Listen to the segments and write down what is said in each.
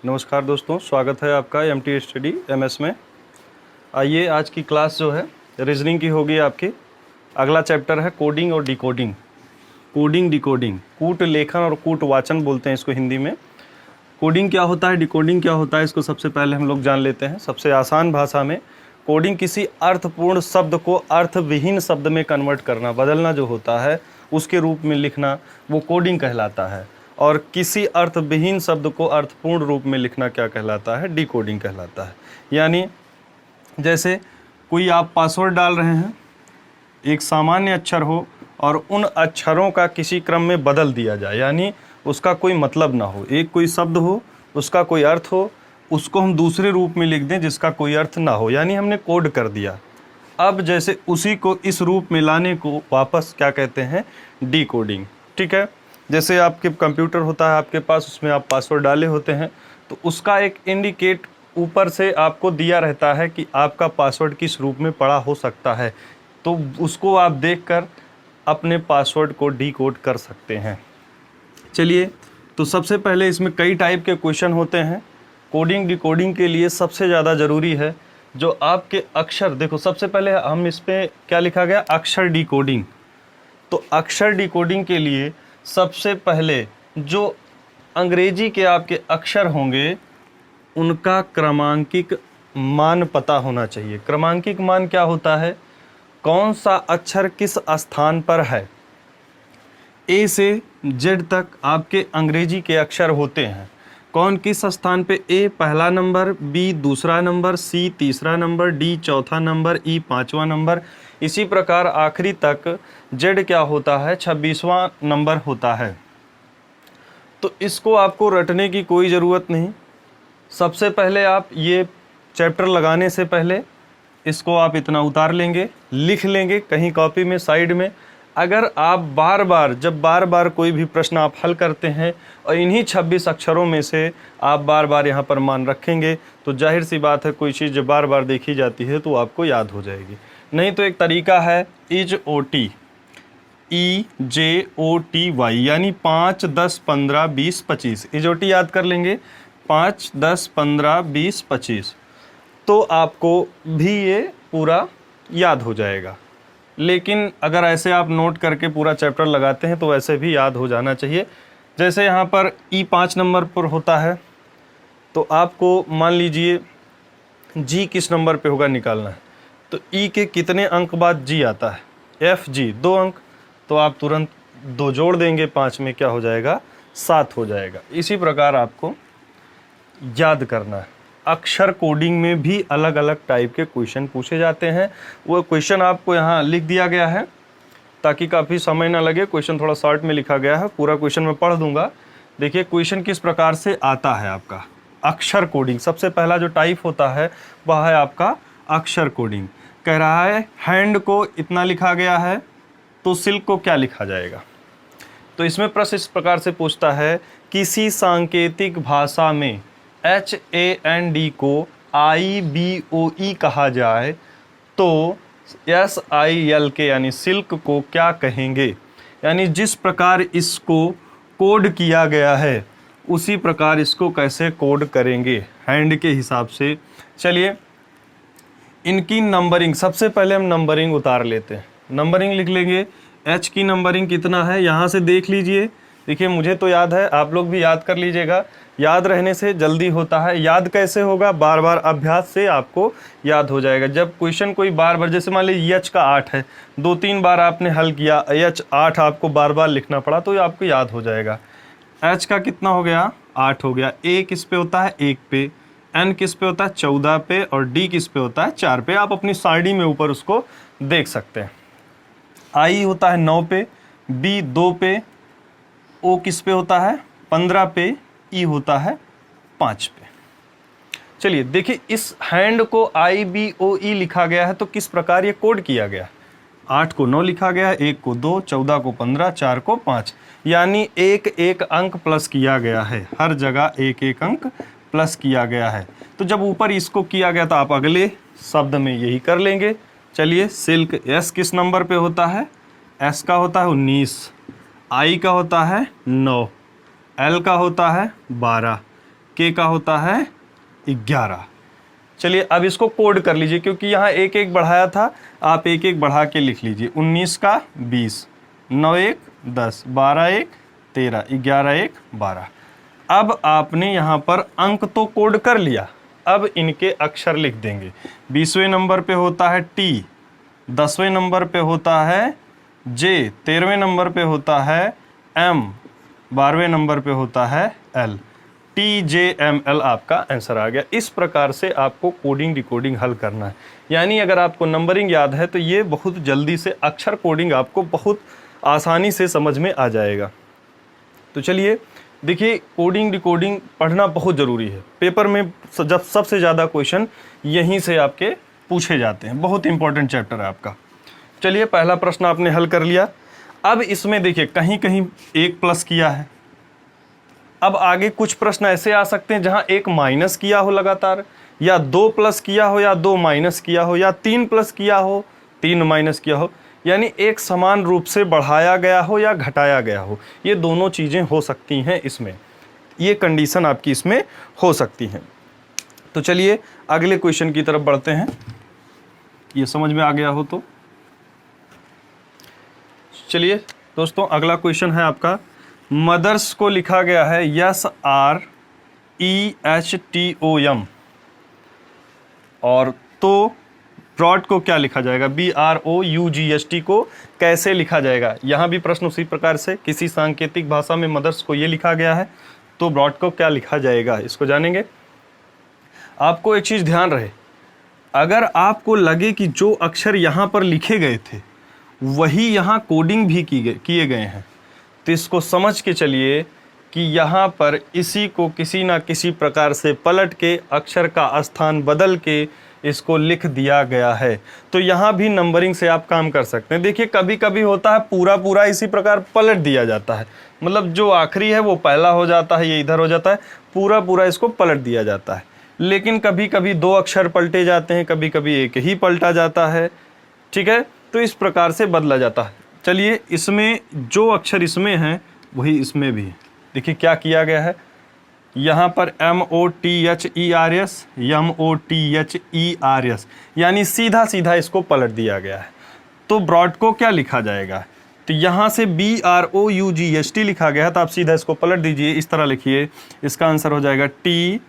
नमस्कार दोस्तों, स्वागत है आपका एमटी स्टडी एमएस में। आइए, आज की क्लास जो है रीजनिंग की होगी आपकी। अगला चैप्टर है कोडिंग और डिकोडिंग। कोडिंग डिकोडिंग, कूट लेखन और कूट वाचन बोलते हैं इसको हिंदी में। कोडिंग क्या होता है, डिकोडिंग क्या होता है, इसको सबसे पहले हम लोग जान लेते हैं। सबसे आसान भाषा में कोडिंग किसी अर्थपूर्ण शब्द को अर्थविहीन शब्द में कन्वर्ट करना, बदलना जो होता है उसके रूप में लिखना, वो कोडिंग कहलाता है। और किसी अर्थविहीन शब्द को अर्थपूर्ण रूप में लिखना क्या कहलाता है, डिकोडिंग कहलाता है। यानी जैसे कोई आप पासवर्ड डाल रहे हैं, एक सामान्य अक्षर हो और उन अक्षरों का किसी क्रम में बदल दिया जाए, यानी उसका कोई मतलब ना हो। एक कोई शब्द हो, उसका कोई अर्थ हो, उसको हम दूसरे रूप में लिख दें जिसका कोई अर्थ ना हो, यानी हमने कोड कर दिया। अब जैसे उसी को इस रूप में लाने को वापस क्या कहते हैं, डिकोडिंग। ठीक है, जैसे आपके कंप्यूटर होता है आपके पास, उसमें आप पासवर्ड डाले होते हैं, तो उसका एक इंडिकेट ऊपर से आपको दिया रहता है कि आपका पासवर्ड किस रूप में पड़ा हो सकता है, तो उसको आप देखकर अपने पासवर्ड को डिकोड कर सकते हैं। चलिए, तो सबसे पहले इसमें कई टाइप के क्वेश्चन होते हैं। कोडिंग डिकोडिंग के लिए सबसे ज़्यादा ज़रूरी है जो आपके अक्षर, देखो सबसे पहले हम इस पर क्या लिखा गया, अक्षर डिकोडिंग। तो अक्षर डिकोडिंग के लिए सबसे पहले जो अंग्रेजी के आपके अक्षर होंगे उनका क्रमांकिक मान पता होना चाहिए। क्रमांकिक मान क्या होता है, कौन सा अक्षर किस स्थान पर है। ए से जेड तक आपके अंग्रेजी के अक्षर होते हैं, कौन किस स्थान पे। ए पहला नंबर, बी दूसरा नंबर, सी तीसरा नंबर, डी चौथा नंबर, ई पांचवा नंबर। इसी प्रकार आखिरी तक जेड क्या होता है, 26वां नंबर होता है। तो इसको आपको रटने की कोई ज़रूरत नहीं। सबसे पहले आप ये चैप्टर लगाने से पहले इसको आप इतना उतार लेंगे, लिख लेंगे कहीं कॉपी में साइड में। अगर आप बार बार कोई भी प्रश्न आप हल करते हैं और इन्हीं 26 अक्षरों में से आप बार बार यहाँ पर मान रखेंगे, तो जाहिर सी बात है कोई चीज़ जब बार बार देखी जाती है तो आपको याद हो जाएगी। नहीं तो एक तरीका है EJOT, EJOTY, यानी 5, 10, 15, 20, 25। EJOT याद कर लेंगे, 5, 10, 15, 20, 25, तो आपको भी ये पूरा याद हो जाएगा। लेकिन अगर ऐसे आप नोट करके पूरा चैप्टर लगाते हैं तो वैसे भी याद हो जाना चाहिए। जैसे यहाँ पर ई 5 नंबर पर होता है, तो आपको मान लीजिए जी किस नंबर पे होगा निकालना है, तो ई के कितने अंक बाद जी आता है, FG 2 अंक, तो आप तुरंत 2 जोड़ देंगे, 5 में क्या हो जाएगा, 7 हो जाएगा। इसी प्रकार आपको याद करना है। अक्षर कोडिंग में भी अलग अलग टाइप के क्वेश्चन पूछे जाते हैं। वो क्वेश्चन आपको यहाँ लिख दिया गया है ताकि काफ़ी समय ना लगे। क्वेश्चन थोड़ा शॉर्ट में लिखा गया है, पूरा क्वेश्चन मैं पढ़ दूंगा। देखिए क्वेश्चन किस प्रकार से आता है आपका अक्षर कोडिंग। सबसे पहला जो टाइप होता है वह है आपका अक्षर कोडिंग। कह रहा है हैंड को इतना लिखा गया है, तो सिल्क को क्या लिखा जाएगा। तो इसमें प्रश्न इस प्रकार से पूछता है, किसी सांकेतिक भाषा में HAND को IBOE कहा जाए तो SILK यानी सिल्क को क्या कहेंगे। यानी जिस प्रकार इसको कोड किया गया है उसी प्रकार इसको कैसे कोड करेंगे हैंड के हिसाब से। चलिए इनकी नंबरिंग, सबसे पहले हम नंबरिंग उतार लेते हैं। नंबरिंग लिख लेंगे, H की नंबरिंग कितना है यहाँ से देख लीजिए। देखिए मुझे तो याद है, आप लोग भी याद कर लीजिएगा। याद रहने से जल्दी होता है। याद कैसे होगा, बार बार अभ्यास से आपको याद हो जाएगा। जब क्वेश्चन कोई बार बार, जैसे मान लीजिए H का 8 है, 2-3 बार आपने हल किया, H 8 आपको बार बार लिखना पड़ा, तो ये आपको याद हो जाएगा। H का कितना हो गया, 8 हो गया। A किस पे होता है, 1 पे। N किस पे होता है, 14 पे। और D किस पे होता है, 4 पे। आप अपनी सारणी में ऊपर उसको देख सकते हैं। I होता है 9 पे, B 2 पे, O किस पे होता है, 15 पे, E होता है 5 पे। चलिए देखिए, इस हैंड को IBOE लिखा गया है, तो किस प्रकार ये कोड किया गया। 8 को 9 लिखा गया, 1 को 2, 14 को 15, 4 को 5, यानी एक एक अंक प्लस किया गया है। हर जगह एक एक अंक प्लस किया गया है। तो जब ऊपर इसको किया गया तो आप अगले शब्द में यही कर लेंगे। चलिए सिल्क, S किस नंबर पे होता है, S का होता है 19, I का होता है 9, L का होता है 12, K का होता है 11। चलिए अब इसको कोड कर लीजिए, क्योंकि यहाँ एक एक बढ़ाया था, आप एक एक बढ़ा के लिख लीजिए। 19 का 20, 9 एक 10, 12 एक 13, 11 एक 12। अब आपने यहाँ पर अंक तो कोड कर लिया, अब इनके अक्षर लिख देंगे। 20वें नंबर पे होता है T, 10वें नंबर पे होता है J, 13वें नंबर पे होता है M, 12वें नंबर पे होता है L। TJML आपका आंसर आ गया। इस प्रकार से आपको कोडिंग डिकोडिंग हल करना है। यानी अगर आपको नंबरिंग याद है तो ये बहुत जल्दी से अक्षर कोडिंग आपको बहुत आसानी से समझ में आ जाएगा। तो चलिए देखिए, कोडिंग डिकोडिंग पढ़ना बहुत ज़रूरी है। पेपर में जब सबसे ज़्यादा क्वेश्चन यहीं से आपके पूछे जाते हैं, बहुत इंपॉर्टेंट चैप्टर है आपका। चलिए पहला प्रश्न आपने हल कर लिया। अब इसमें देखिए कहीं कहीं 1 प्लस किया है। अब आगे कुछ प्रश्न ऐसे आ सकते हैं जहां 1 माइनस किया हो लगातार, या 2 प्लस किया हो, या 2 माइनस किया हो, या 3 प्लस किया हो, 3 माइनस किया हो। यानी एक समान रूप से बढ़ाया गया हो या घटाया गया हो, ये दोनों चीज़ें हो सकती हैं इसमें, ये कंडीशन आपकी इसमें हो सकती हैं। तो चलिए अगले क्वेश्चन की तरफ बढ़ते हैं, ये समझ में आ गया हो तो। चलिए दोस्तों अगला क्वेश्चन है आपका, मदर्स को लिखा गया है SREHTOM, और तो ब्रॉड को क्या लिखा जाएगा? BROUGST को कैसे लिखा जाएगा? यहाँ भी प्रश्न उसी प्रकार से, किसी सांकेतिक भाषा में मदर्स को ये लिखा गया है, तो ब्रॉड को क्या लिखा जाएगा, इसको जानेंगे। आपको एक चीज़ ध्यान रहे, अगर आपको लगे कि जो अक्षर यहाँ पर लिखे गए थे वही यहाँ कोडिंग भी किए गए हैं, तो इसको समझ के चलिए कि यहाँ पर इसी को किसी ना किसी प्रकार से पलट के अक्षर का स्थान बदल के इसको लिख दिया गया है। तो यहाँ भी नंबरिंग से आप काम कर सकते हैं। देखिए कभी कभी होता है पूरा पूरा इसी प्रकार पलट दिया जाता है, मतलब जो आखिरी है वो पहला हो जाता है, ये इधर हो जाता है, पूरा पूरा इसको पलट दिया जाता है। लेकिन कभी कभी 2 अक्षर पलटे जाते हैं, कभी कभी 1 ही पलटा जाता है, ठीक है। तो इस प्रकार से बदला जाता है। चलिए इसमें जो अक्षर इसमें हैं वही इसमें भी है। देखिए क्या किया गया है, यहाँ पर MOTHERS, MOTHERS, यानी सीधा सीधा इसको पलट दिया गया है। तो ब्रॉड को क्या लिखा जाएगा? तो यहाँ से BROUGST लिखा गया है, तो आप सीधा इसको पलट दीजिए, इस तरह लिखिए। इसका आंसर हो जाएगा THGUORB,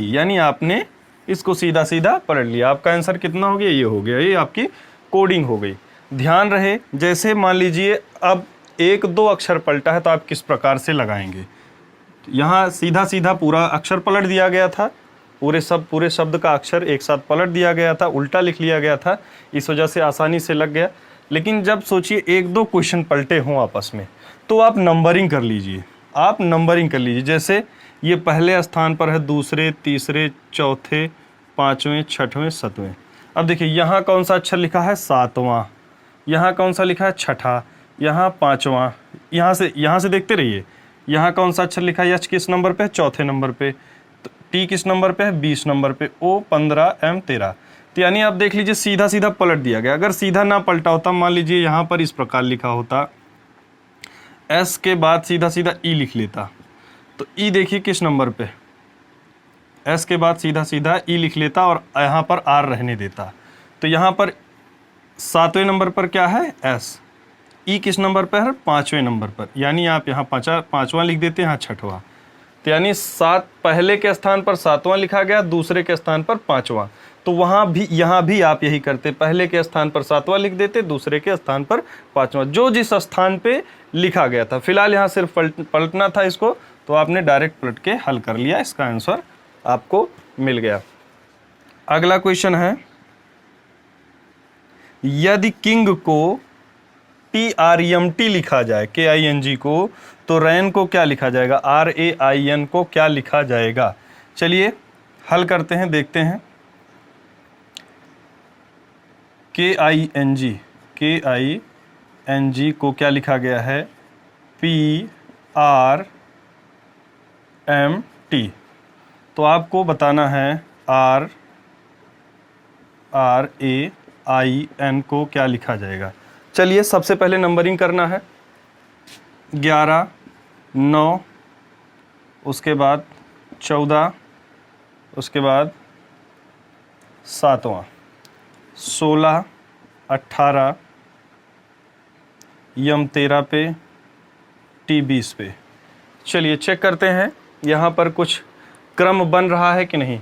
यानी आपने इसको सीधा सीधा पलट लिया। आपका आंसर कितना हो गया? ये हो गया, ये आपकी कोडिंग हो गई। ध्यान रहे, जैसे मान लीजिए अब 1-2 अक्षर पलटा है तो आप किस प्रकार से लगाएंगे। यहाँ सीधा सीधा पूरा अक्षर पलट दिया गया था, पूरे शब्द का अक्षर एक साथ पलट दिया गया था, उल्टा लिख लिया गया था, इस वजह से आसानी से लग गया। लेकिन जब सोचिए 1-2 क्वेश्चन पलटे हों आपस में, तो आप नंबरिंग कर लीजिए, आप नंबरिंग कर लीजिए। जैसे ये पहले स्थान पर है, दूसरे, तीसरे, चौथे, 5वें, 6वें, 7वें। अब देखिए यहाँ कौन सा अक्षर लिखा है? 7वां। यहाँ कौन सा लिखा है? 6ठा। यहाँ 5वां। यहाँ से देखते रहिए, यहाँ कौन सा अक्षर लिखा है? H किस नंबर पे है? 4थे नंबर पे। T किस नंबर पे है? 20 नंबर पे। O 15, M 13। तो यानी आप देख लीजिए सीधा सीधा पलट दिया गया। अगर सीधा ना पलटा होता, मान लीजिए यहाँ पर इस प्रकार लिखा होता, S के बाद सीधा सीधा E लिख लेता, तो E देखिए किस नंबर पे, S के बाद सीधा सीधा E लिख लेता और यहाँ पर R रहने देता। तो यहाँ पर 7वें नंबर पर क्या है? S। E किस नंबर पर है? 5वें नंबर पर, यानी आप यहाँ 5वां लिख देते हैं, यहाँ 6वां। तो यानी 7 पहले के स्थान पर 7वां लिखा गया, दूसरे के स्थान पर 5वां। तो यहाँ भी आप यही करते, पहले के स्थान पर 7वां लिख देते, दूसरे के स्थान पर 5वां, जो जिस स्थान पे लिखा गया था। फिलहाल यहाँ सिर्फ पलटना था इसको, तो आपने डायरेक्ट पलट के हल कर लिया, इसका आंसर आपको मिल गया। अगला क्वेश्चन है, यदि किंग को TREMT लिखा जाए, KING को, तो रैन को क्या लिखा जाएगा? RAIN को क्या लिखा जाएगा? चलिए हल करते हैं, देखते हैं। KING को क्या लिखा गया है? PRMT। तो आपको बताना है RAIN को क्या लिखा जाएगा। चलिए सबसे पहले नंबरिंग करना है। 11, 9, उसके बाद 14, उसके बाद 7वां, 16, 18, यम 13 पे, टी 20 पे। चलिए चेक करते हैं यहाँ पर कुछ क्रम बन रहा है कि नहीं।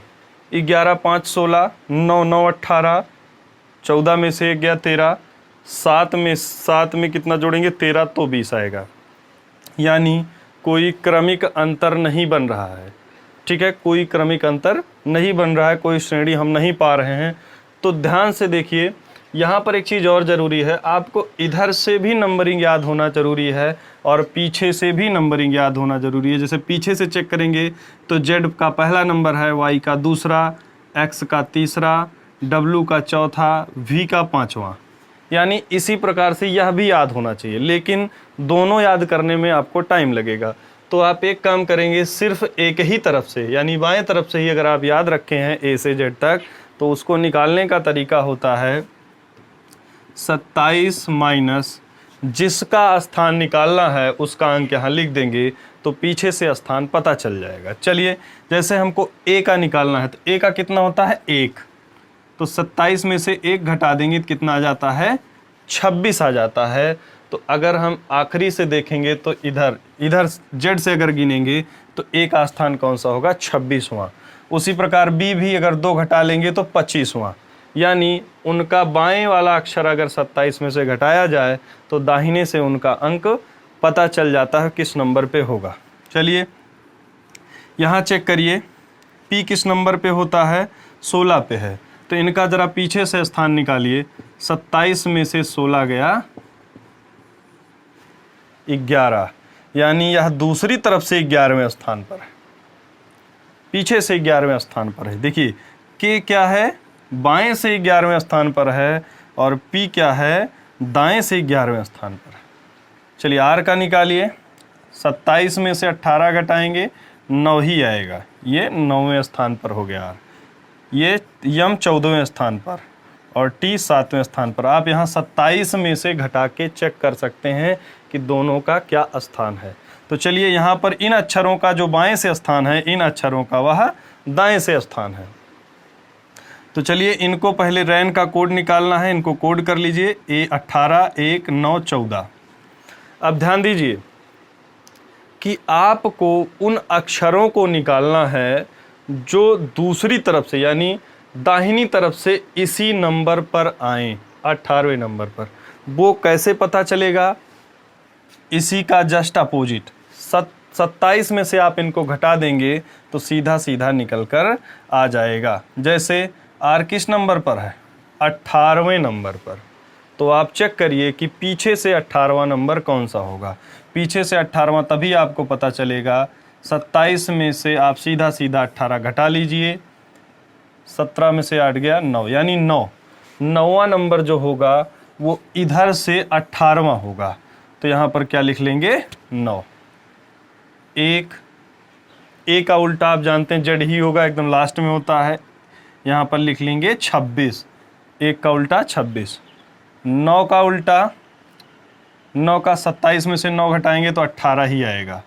11, 5, 16, 9, 9, 18, 14 में से 1 गया 13, 7 में कितना जोड़ेंगे 13, तो 20 आएगा। यानी कोई क्रमिक अंतर नहीं बन रहा है। ठीक है, कोई क्रमिक अंतर नहीं बन रहा है, कोई श्रेणी हम नहीं पा रहे हैं। तो ध्यान से देखिए, यहाँ पर एक चीज़ और ज़रूरी है, आपको इधर से भी नंबरिंग याद होना ज़रूरी है और पीछे से भी नंबरिंग याद होना ज़रूरी है। जैसे पीछे से चेक करेंगे तो Z का पहला नंबर है, Y का दूसरा, X का तीसरा, W का चौथा, V का पाँचवा। यानी इसी प्रकार से यह भी याद होना चाहिए, लेकिन दोनों याद करने में आपको टाइम लगेगा। तो आप एक काम करेंगे, सिर्फ एक ही तरफ से यानी बाएं तरफ से ही अगर आप याद रखे हैं A से Z तक, तो उसको निकालने का तरीका होता है 27 माइनस जिसका स्थान निकालना है उसका अंक यहाँ लिख देंगे, तो पीछे से स्थान पता चल जाएगा। चलिए, जैसे हमको A का निकालना है तो A का कितना होता है 1, तो 27 में से 1 घटा देंगे तो कितना आ जाता है 26 आ जाता है। तो अगर हम आखिरी से देखेंगे तो इधर Z से अगर गिनेंगे तो A का स्थान कौन सा होगा 26वां। उसी प्रकार B भी अगर 2 घटा लेंगे तो 25वां। यानी उनका बाएं वाला अक्षर अगर 27 में से घटाया जाए तो दाहिने से उनका अंक पता चल जाता है किस नंबर पे होगा। चलिए यहाँ चेक करिए, P किस नंबर पे होता है 16 पे है, तो इनका ज़रा पीछे से स्थान निकालिए। 27 में से 16 गया 11, यानी यह दूसरी तरफ से 11वें स्थान पर है, पीछे से 11वें स्थान पर है। देखिए K क्या है, बाएं से 11वें स्थान पर है और P क्या है, दाएं से 11वें स्थान पर है। चलिए R का निकालिए, 27 में से 18 घटाएंगे 9 ही आएगा, ये 9वें स्थान पर हो गया R। ये यम 14वें स्थान पर और T 7वें स्थान पर। आप यहाँ 27 में से घटा के चेक कर सकते हैं कि दोनों का क्या स्थान है। तो चलिए यहाँ पर इन अक्षरों का जो बाएं से स्थान है, इन अक्षरों का वह दाएं से स्थान है। तो चलिए इनको पहले रैन का कोड निकालना है, इनको कोड कर लीजिए। A18, 1, 9, 14। अब ध्यान दीजिए कि आपको उन अक्षरों को निकालना है जो दूसरी तरफ से यानी दाहिनी तरफ से इसी नंबर पर आए, 18वें नंबर पर। वो कैसे पता चलेगा, इसी का जस्ट अपोजिट 27 में से आप इनको घटा देंगे तो सीधा सीधा निकल कर आ जाएगा। जैसे R किस नंबर पर है 18वें नंबर पर, तो आप चेक करिए कि पीछे से 18वां नंबर कौन सा होगा। पीछे से 18वां तभी आपको पता चलेगा, 27 में से आप सीधा सीधा 18 घटा लीजिए, 17 में से 8 गया 9, यानी 9वां नंबर जो होगा वो इधर से 18वां होगा। तो यहाँ पर क्या लिख लेंगे 9। A का उल्टा आप जानते हैं Z ही होगा, एकदम लास्ट में होता है। यहाँ पर लिख लेंगे 26, 1 का उल्टा 26। 9 का उल्टा, 9 का 27 में से 9 घटाएंगे तो 18 ही आएगा,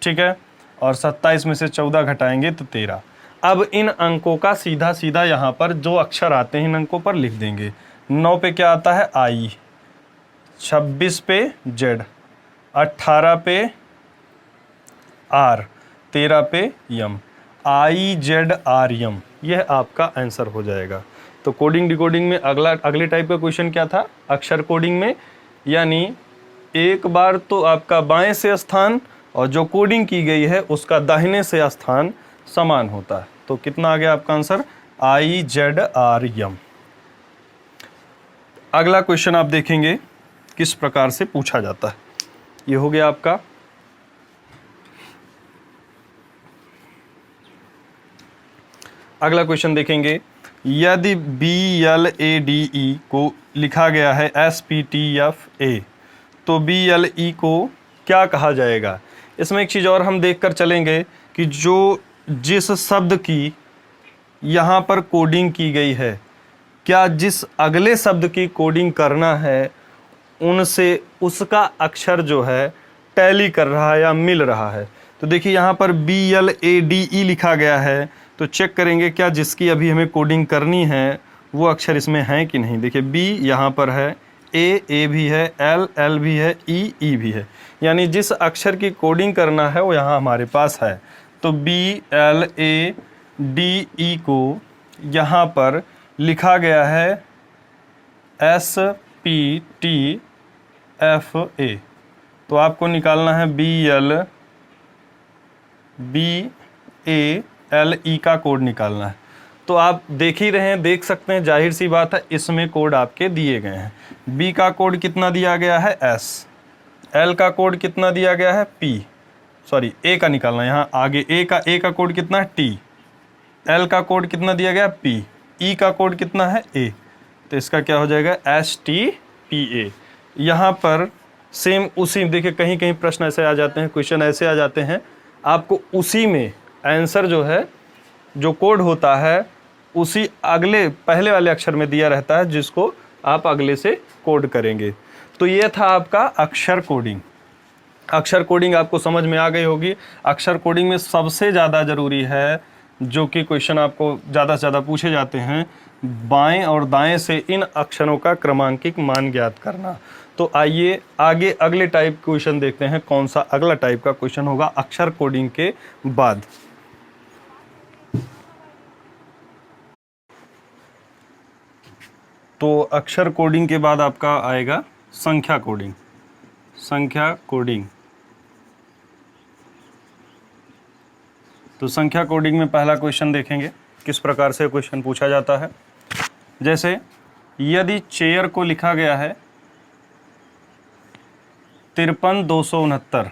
ठीक है। और 27 में से 14 घटाएंगे तो 13। अब इन अंकों का सीधा सीधा यहाँ पर जो अक्षर आते हैं इन अंकों पर लिख देंगे। 9 पे क्या आता है I, 26 पे Z, 18 पे R, 13 पे यम, IZR यम। यह आपका आंसर हो जाएगा। तो कोडिंग डिकोडिंग में अगले टाइप का क्वेश्चन क्या था, अक्षर कोडिंग में, यानी एक बार तो आपका बाएं से स्थान और जो कोडिंग की गई है उसका दाहिने से स्थान समान होता है। तो कितना आ गया आपका आंसर IZR यम। अगला क्वेश्चन आप देखेंगे किस प्रकार से पूछा जाता है। ये हो गया आपका। अगला क्वेश्चन देखेंगे, यदि BLADE को लिखा गया है SPTFA तो BLE को क्या कहा जाएगा। इसमें एक चीज़ और हम देखकर चलेंगे कि जिस शब्द की यहाँ पर कोडिंग की गई है, क्या जिस अगले शब्द की कोडिंग करना है उनसे उसका अक्षर जो है टैली कर रहा है या मिल रहा है। तो देखिए यहाँ पर BLADE लिखा गया है, तो चेक करेंगे क्या जिसकी अभी हमें कोडिंग करनी है वो अक्षर इसमें है कि नहीं। देखिए B यहाँ पर है, A भी है, L भी है, E भी है, यानी जिस अक्षर की कोडिंग करना है वो यहाँ हमारे पास है। तो BLADE को यहाँ पर लिखा गया है SPTFA। तो आपको निकालना है BLE का कोड निकालना है। तो आप देख ही रहे हैं, देख सकते हैं, जाहिर सी बात है इसमें कोड आपके दिए गए हैं। B का कोड कितना दिया गया है S, L का कोड कितना दिया गया है P, सॉरी A का निकालना है यहाँ आगे। A का कोड कितना है T, L का कोड कितना दिया गया P, E का कोड कितना है A। तो इसका क्या हो जाएगा STPA। यहाँ पर सेम उसी, देखिए कहीं कहीं प्रश्न ऐसे आ जाते हैं, क्वेश्चन ऐसे आ जाते हैं, आपको उसी में आंसर जो है, जो कोड होता है उसी अगले पहले वाले अक्षर में दिया रहता है, जिसको आप अगले से कोड करेंगे। तो ये था आपका अक्षर कोडिंग। अक्षर कोडिंग आपको समझ में आ गई होगी। अक्षर कोडिंग में सबसे ज़्यादा ज़रूरी है, जो कि क्वेश्चन आपको ज़्यादा से ज़्यादा पूछे जाते हैं, बाएं और दाएं से इन अक्षरों का क्रमांकिक मान ज्ञात करना। तो आइए आगे अगले टाइप क्वेश्चन देखते हैं, कौन सा अगला टाइप का क्वेश्चन होगा अक्षर कोडिंग के बाद। तो अक्षर कोडिंग के बाद आपका आएगा संख्या कोडिंग। संख्या कोडिंग, तो संख्या कोडिंग में पहला क्वेश्चन देखेंगे किस प्रकार से क्वेश्चन पूछा जाता है। जैसे यदि चेयर को लिखा गया है 53,269,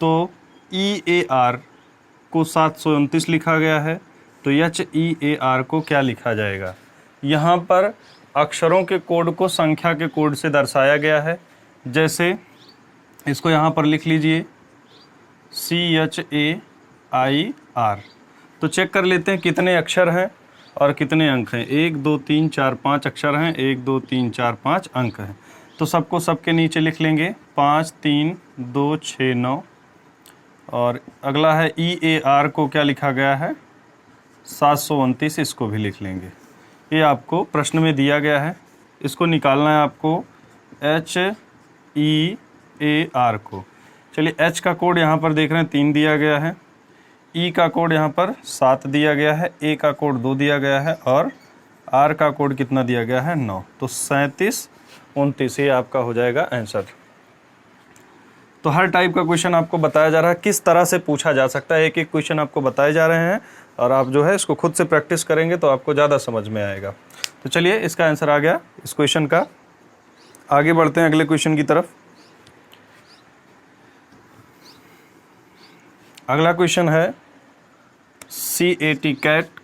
तो EAR को 729 लिखा गया है, तो HEAR को क्या लिखा जाएगा। यहाँ पर अक्षरों के कोड को संख्या के कोड से दर्शाया गया है। जैसे इसको यहाँ पर लिख लीजिए CHAIR। तो चेक कर लेते हैं कितने अक्षर हैं और कितने अंक हैं। 1 2 3 4 5 अक्षर हैं, 1 2 3 4 5 अंक हैं। तो सबको सबके नीचे लिख लेंगे 5 3 2 6 9। और अगला है EAR को क्या लिखा गया है 729, इसको भी लिख लेंगे। ये आपको प्रश्न में दिया गया है, इसको निकालना है आपको HEAR को। चलिए H का कोड यहाँ पर देख रहे हैं 3 दिया गया है, E का कोड यहाँ पर 7 दिया गया है, A का कोड 2 दिया गया है और R का कोड कितना दिया गया है 9। तो 37 29 ये आपका हो जाएगा आंसर। तो हर टाइप का क्वेश्चन आपको बताया जा रहा है किस तरह से पूछा जा सकता है। एक एक क्वेश्चन आपको बताए जा रहे हैं और आप जो है इसको खुद से प्रैक्टिस करेंगे तो आपको ज़्यादा समझ में आएगा। तो चलिए इसका आंसर आ गया इस क्वेश्चन का। आगे बढ़ते हैं अगले क्वेश्चन की तरफ। अगला क्वेश्चन है CAT,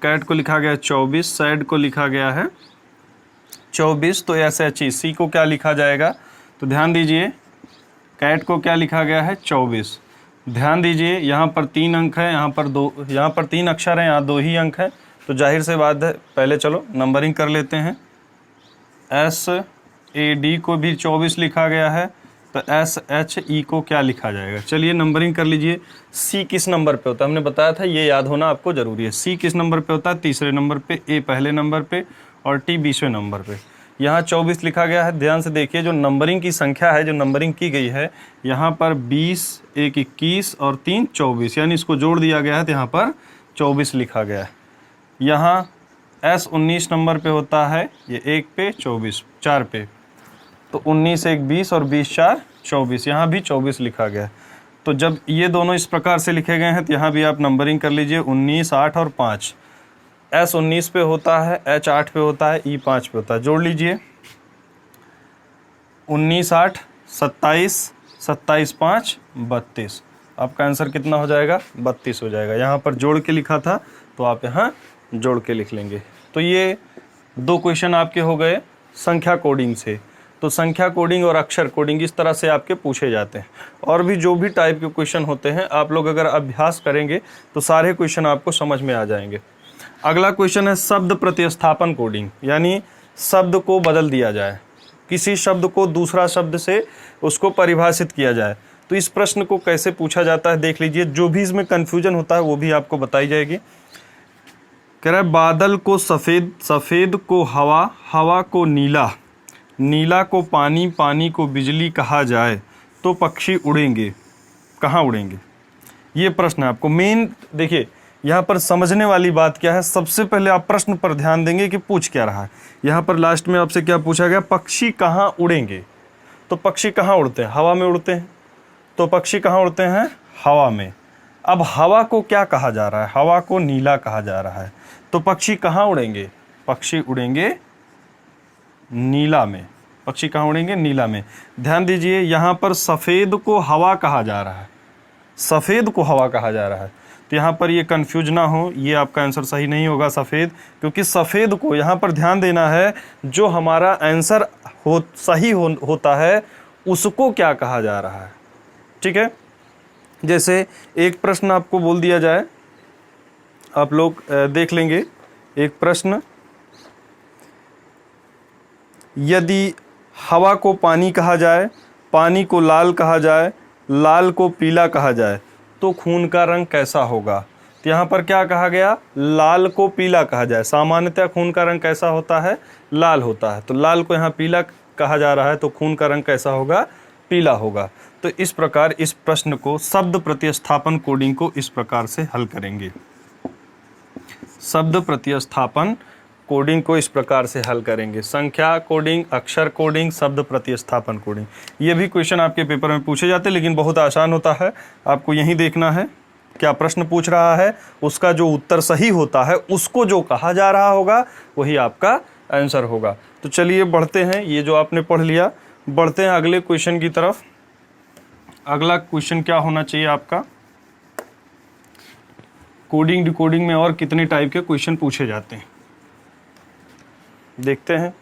कैट को लिखा गया 24, सैड को लिखा गया है 24, तो SHE C को क्या लिखा जाएगा। तो ध्यान दीजिए कैट को क्या लिखा गया है 24। ध्यान दीजिए यहाँ पर 3 अंक है, यहाँ पर 2, यहाँ पर 3 अक्षर हैं, यहाँ 2 ही अंक हैं। तो जाहिर से बात है, पहले चलो नंबरिंग कर लेते हैं। SAD को भी 24 लिखा गया है, तो SHE को क्या लिखा जाएगा। चलिए नंबरिंग कर लीजिए। C किस नंबर पे होता है, हमने बताया था, ये याद होना आपको ज़रूरी है। C किस नंबर पे होता है, तीसरे नंबर पे, A पहले नंबर पे और T 20वें नंबर पे। यहाँ 24 लिखा गया है। ध्यान से देखिए जो नंबरिंग की संख्या है, जो नंबरिंग की गई है, यहाँ पर 20, 1 21 और 3 24, यानी इसको जोड़ दिया गया है तो यहाँ पर 24 लिखा गया है। यहाँ S 19 नंबर पे होता है, ये 1 पे 24, 4 पे, तो 19 1 20 और 20 4 24, यहाँ भी 24 लिखा गया है। तो जब ये दोनों इस प्रकार से लिखे गए हैं तो यहाँ भी आप नंबरिंग कर लीजिए 19 8 और 5। S 19 पे होता है, H 8 पे होता है, E 5 पे होता है। जोड़ लीजिए 19 8 27, 27 5 32। आपका आंसर कितना हो जाएगा 32 हो जाएगा। यहाँ पर जोड़ के लिखा था तो आप यहाँ जोड़ के लिख लेंगे। तो ये 2 क्वेश्चन आपके हो गए संख्या कोडिंग से। तो संख्या कोडिंग और अक्षर कोडिंग इस तरह से आपके पूछे जाते हैं। और भी जो भी टाइप के क्वेश्चन होते हैं, आप लोग अगर अभ्यास करेंगे तो सारे क्वेश्चन आपको समझ में आ जाएंगे। अगला क्वेश्चन है शब्द प्रतिस्थापन कोडिंग, यानी शब्द को बदल दिया जाए। किसी शब्द को दूसरा शब्द से उसको परिभाषित किया जाए। तो इस प्रश्न को कैसे पूछा जाता है देख लीजिए, जो भी इसमें कन्फ्यूजन होता है वो भी आपको बताई जाएगी। कह रहा है बादल को सफ़ेद, सफ़ेद को हवा, हवा को नीला, नीला को पानी, पानी को बिजली कहा जाए तो पक्षी उड़ेंगे, कहाँ उड़ेंगे? ये प्रश्न है आपको मेन। देखिए यहाँ पर समझने वाली बात क्या है, सबसे पहले आप प्रश्न पर ध्यान देंगे कि पूछ क्या रहा है। यहाँ पर लास्ट में आपसे क्या पूछा गया, पक्षी कहाँ उड़ेंगे। तो पक्षी कहाँ उड़ते हैं? हवा में उड़ते हैं। तो पक्षी कहाँ उड़ते हैं? हवा में। अब हवा को क्या कहा जा रहा है? हवा को नीला कहा जा रहा है। तो पक्षी कहाँ उड़ेंगे? पक्षी उड़ेंगे नीला में। पक्षी कहाँ उड़ेंगे? नीला में। ध्यान दीजिए यहाँ पर सफ़ेद को हवा कहा जा रहा है, सफ़ेद को हवा कहा जा रहा है। तो यहाँ पर ये कंफ्यूज ना हो, ये आपका आंसर सही नहीं होगा सफ़ेद, क्योंकि सफ़ेद को यहाँ पर ध्यान देना है, जो हमारा आंसर होता है उसको क्या कहा जा रहा है। ठीक है, जैसे एक प्रश्न आपको बोल दिया जाए, आप लोग देख लेंगे एक प्रश्न, यदि हवा को पानी कहा जाए, पानी को लाल कहा जाए, लाल को पीला कहा जाए तो खून का रंग कैसा होगा? तो यहाँ पर क्या कहा गया? लाल को पीला कहा जाए। सामान्यतः खून का रंग कैसा होता है? लाल होता है। तो लाल को यहाँ पीला कहा जा रहा है, तो खून का रंग कैसा होगा? पीला होगा। तो इस प्रकार इस प्रश्न को शब्द प्रतिस्थापन कोडिंग को इस प्रकार से हल करेंगे। शब्द प्रतिस्थापन कोडिंग को इस प्रकार से हल करेंगे। संख्या कोडिंग, अक्षर कोडिंग, शब्द प्रतिस्थापन कोडिंग। ये भी क्वेश्चन आपके पेपर में पूछे जाते हैं, लेकिन बहुत आसान होता है। आपको यही देखना है क्या प्रश्न पूछ रहा है, उसका जो उत्तर सही होता है उसको जो कहा जा रहा होगा वही आपका आंसर होगा। तो चलिए बढ़ते हैं, ये जो आपने पढ़ लिया, बढ़ते हैं अगले क्वेश्चन की तरफ। अगला क्वेश्चन क्या होना चाहिए आपका? कोडिंग डिकोडिंग में और कितने टाइप के क्वेश्चन पूछे जाते हैं देखते हैं।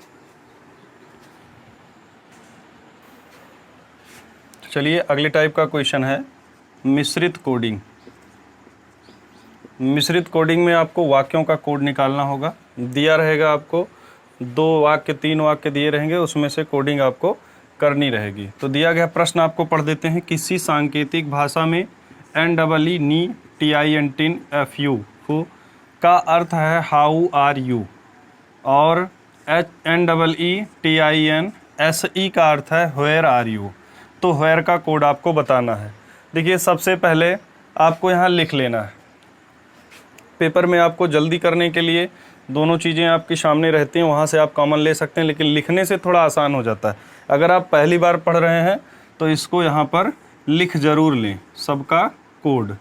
चलिए अगले टाइप का क्वेश्चन है मिश्रित कोडिंग। मिश्रित कोडिंग में आपको वाक्यों का कोड निकालना होगा। दिया रहेगा आपको 2 वाक्य 3 वाक्य दिए रहेंगे, उसमें से कोडिंग आपको करनी रहेगी। तो दिया गया प्रश्न आपको पढ़ देते हैं। किसी सांकेतिक भाषा में NEETINFU का अर्थ है हाउ आर यू, और NEETINSE का अर्थ है व्हेयर आर यू। तो व्हेयर का कोड आपको बताना है। देखिए सबसे पहले आपको यहाँ लिख लेना है। पेपर में आपको जल्दी करने के लिए दोनों चीज़ें आपके सामने रहती हैं, वहाँ से आप कॉमन ले सकते हैं, लेकिन लिखने से थोड़ा आसान हो जाता है। अगर आप पहली बार पढ़ रहे हैं तो इसको यहाँ पर लिख ज़रूर लें। सबका कोड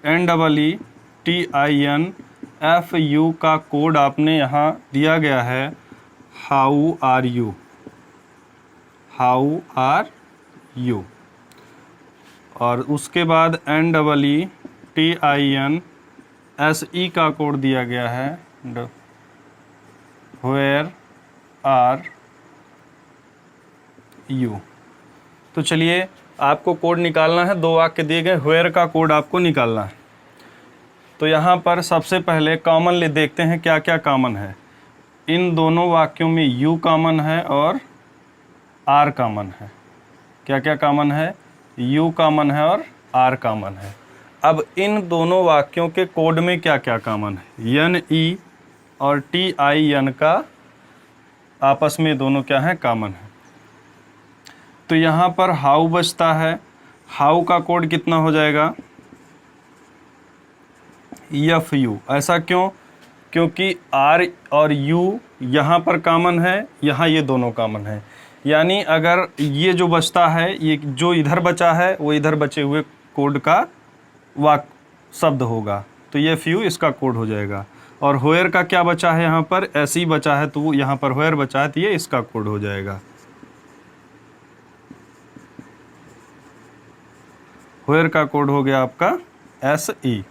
NEETINFU का कोड आपने यहाँ दिया गया है how are you, how are you. और उसके बाद NEETINSE का कोड दिया गया है व्हेयर आर यू। तो चलिए आपको कोड निकालना है। 2 वाक्य दिए गए, व्हेयर का कोड आपको निकालना है। तो यहाँ पर सबसे पहले कॉमन ले देखते हैं क्या क्या कॉमन है। इन दोनों वाक्यों में यू कॉमन है और आर कॉमन है। क्या क्या कॉमन है? यू कॉमन है और आर कॉमन है। अब इन दोनों वाक्यों के कोड में क्या क्या कॉमन है? NE और TIN का आपस में दोनों क्या है? कॉमन है। तो यहाँ पर हाउ बचता है। हाउ का कोड कितना हो जाएगा? FU। ऐसा क्यों? क्योंकि R और U यहाँ पर कॉमन है, यहाँ ये दोनों कॉमन है। यानी अगर ये जो बचता है, ये जो इधर बचा है वो इधर बचे हुए कोड का शब्द होगा। तो ये FU इसका कोड हो जाएगा। और व्हेयर का क्या बचा है? यहाँ पर SE बचा है, तो यहाँ पर व्हेयर बचा है, तो ये इसका कोड हो जाएगा। व्हेयर का कोड हो गया आपका SE।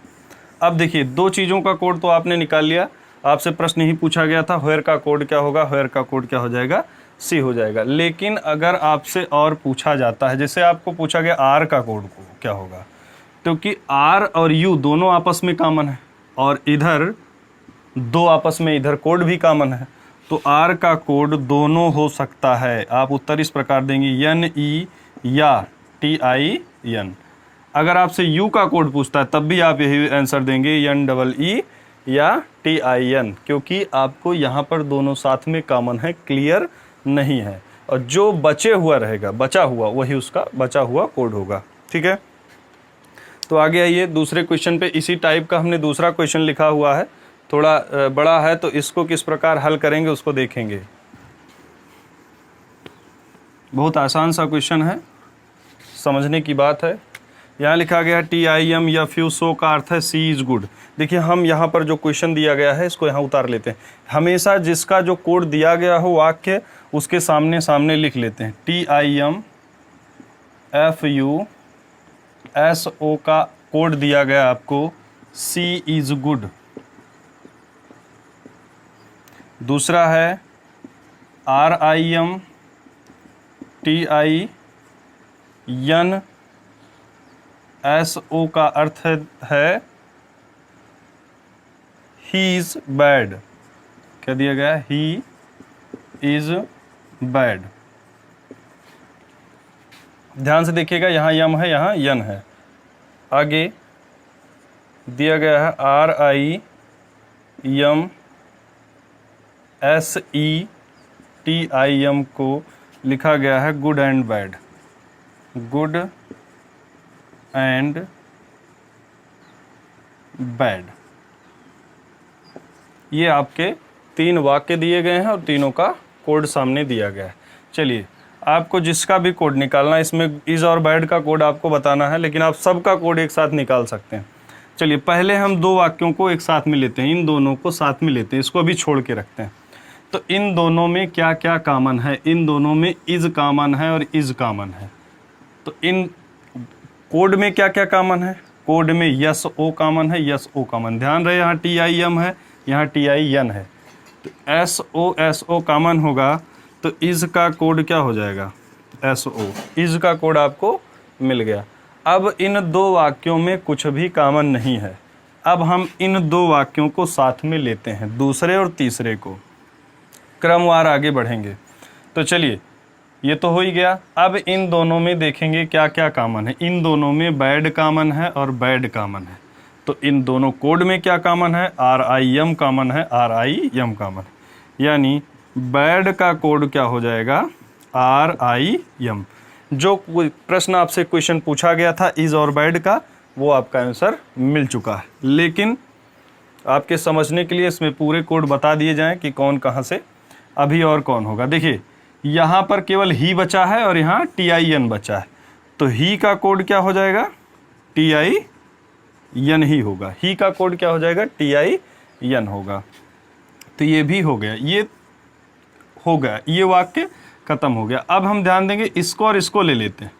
अब देखिए 2 चीज़ों का कोड तो आपने निकाल लिया। आपसे प्रश्न ही पूछा गया था व्हेयर का कोड क्या होगा, व्हेयर का कोड क्या हो जाएगा? C हो जाएगा। लेकिन अगर आपसे और पूछा जाता है, जैसे आपको पूछा गया R का कोड क्या होगा, क्योंकि R और U दोनों आपस में कॉमन है और इधर 2 आपस में इधर कोड भी कॉमन है, तो R का कोड दोनों हो सकता है। आप उत्तर इस प्रकार देंगे NE या TIN। अगर आपसे U का कोड पूछता है तब भी आप यही आंसर देंगे NEE या TIN, क्योंकि आपको यहाँ पर दोनों साथ में कॉमन है, क्लियर नहीं है। और जो बचे हुआ रहेगा, बचा हुआ, वही उसका बचा हुआ कोड होगा। ठीक है, तो आगे आइए दूसरे क्वेश्चन पे। इसी टाइप का हमने दूसरा क्वेश्चन लिखा हुआ है, थोड़ा बड़ा है, तो इसको किस प्रकार हल करेंगे उसको देखेंगे। बहुत आसान सा क्वेश्चन है, समझने की बात है। यहाँ लिखा गया TIM या फ्यू सो का अर्थ है C इज गुड। देखिए हम यहाँ पर जो क्वेश्चन दिया गया है इसको यहाँ उतार लेते हैं। हमेशा जिसका जो कोड दिया गया हो वाक्य, उसके सामने सामने लिख लेते हैं। TIM FU SO का कोड दिया गया आपको C इज गुड। दूसरा है RIM TIN SO का अर्थ है ही इज बैड। क्या दिया गया? He is bad. ध्यान से देखिएगा, यहाँ यम है, यहाँ यन है। आगे दिया गया है RIM SETIM को लिखा गया है good and bad. Good and bad. ये आपके तीन वाक्य दिए गए हैं और तीनों का कोड सामने दिया गया है। चलिए, आपको जिसका भी कोड निकालना है, इसमें इज और बैड का कोड आपको बताना है, लेकिन आप सबका कोड एक साथ निकाल सकते हैं। चलिए, पहले हम दो वाक्यों को एक साथ में लेते हैं, इन दोनों को साथ में लेते हैं, इसको अभी छोड़ के रखते हैं। तो इन दोनों में क्या क्या कॉमन है? इन दोनों में इज कॉमन है और इज कॉमन है। तो इन कोड में क्या क्या कॉमन है? कोड में यस ओ कॉमन है, यस ओ कॉमन। ध्यान रहे, यहाँ TIM है, यहाँ TIN है। तो SO कॉमन होगा, तो इज का कोड क्या हो जाएगा? SO। इज का कोड आपको मिल गया। अब इन दो वाक्यों में कुछ भी कॉमन नहीं है। अब हम इन दो वाक्यों को साथ में लेते हैं, दूसरे और तीसरे को, क्रमवार आगे बढ़ेंगे। तो चलिए, ये तो हो ही गया। अब इन दोनों में देखेंगे क्या क्या कॉमन है। इन दोनों में बैड कॉमन है और बैड कॉमन है। तो इन दोनों कोड में क्या कॉमन है? RIM कॉमन है, RIM कॉमन है। यानी बैड का कोड क्या हो जाएगा? RIM। जो प्रश्न आपसे क्वेश्चन पूछा गया था इज और बैड का, वो आपका आंसर मिल चुका है। लेकिन आपके समझने के लिए इसमें पूरे कोड बता दिए जाएं कि कौन कहाँ से अभी और कौन होगा। देखिए, यहाँ पर केवल ही बचा है और यहाँ TIN बचा है। तो ही का कोड क्या हो जाएगा? TIN ही होगा। ही का कोड क्या हो जाएगा? TIN होगा। तो ये भी हो गया, ये हो गया, ये वाक्य खत्म हो गया। अब हम ध्यान देंगे, इसको और इसको ले लेते हैं,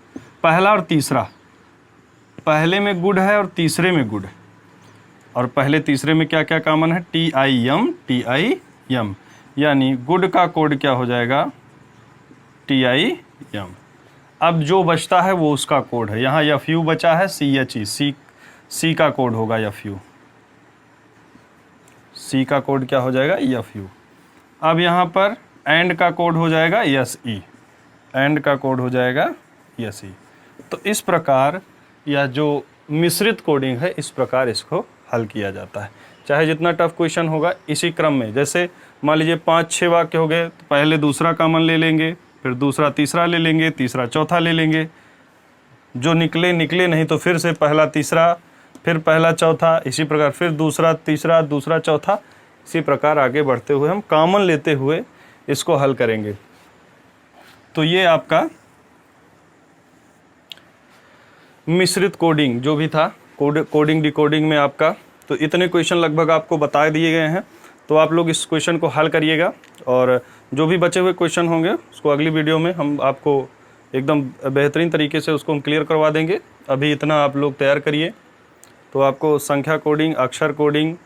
पहला और तीसरा। पहले में गुड है और तीसरे में गुड है। और पहले तीसरे में क्या क्या कॉमन है? TIM। यानी गुड का कोड क्या हो जाएगा? TIM। अब जो बचता है वो उसका कोड है। यहाँ FU बचा है, CHE, C का कोड होगा FU। C का कोड क्या हो जाएगा? FU। अब यहाँ पर एंड का कोड हो जाएगा SE। एंड का कोड हो जाएगा SE। तो इस प्रकार, यह जो मिश्रित कोडिंग है, इस प्रकार इसको हल किया जाता है। चाहे जितना टफ क्वेश्चन होगा, इसी क्रम में, जैसे मान लीजिए 5-6 वाक्य हो गए, तो पहले दूसरा कॉमन ले लेंगे, फिर दूसरा तीसरा ले लेंगे, तीसरा चौथा ले लेंगे। जो निकले नहीं तो फिर से पहला तीसरा, फिर पहला चौथा, इसी प्रकार फिर दूसरा तीसरा, दूसरा चौथा, इसी प्रकार आगे बढ़ते हुए हम कॉमन लेते हुए इसको हल करेंगे। तो ये आपका मिश्रित कोडिंग जो भी था, कोडिंग डिकोडिंग में आपका, तो इतने क्वेश्चन लगभग आपको बता दिए गए हैं। तो आप लोग इस क्वेश्चन को हल करिएगा, और जो भी बचे हुए क्वेश्चन होंगे उसको अगली वीडियो में हम आपको एकदम बेहतरीन तरीके से उसको हम क्लियर करवा देंगे। अभी इतना आप लोग तैयार करिए। तो आपको संख्या कोडिंग, अक्षर कोडिंग,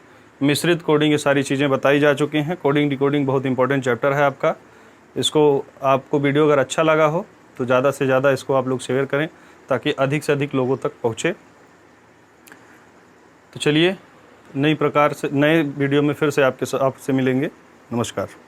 मिश्रित कोडिंग, ये सारी चीज़ें बताई जा चुकी हैं। कोडिंग डिकोडिंग बहुत इंपॉर्टेंट चैप्टर है आपका। इसको, आपको वीडियो अगर अच्छा लगा हो तो ज़्यादा से ज़्यादा इसको आप लोग शेयर करें, ताकि अधिक से अधिक लोगों तक पहुँचे। तो चलिए, नई प्रकार से नए वीडियो में फिर से आपसे मिलेंगे। नमस्कार।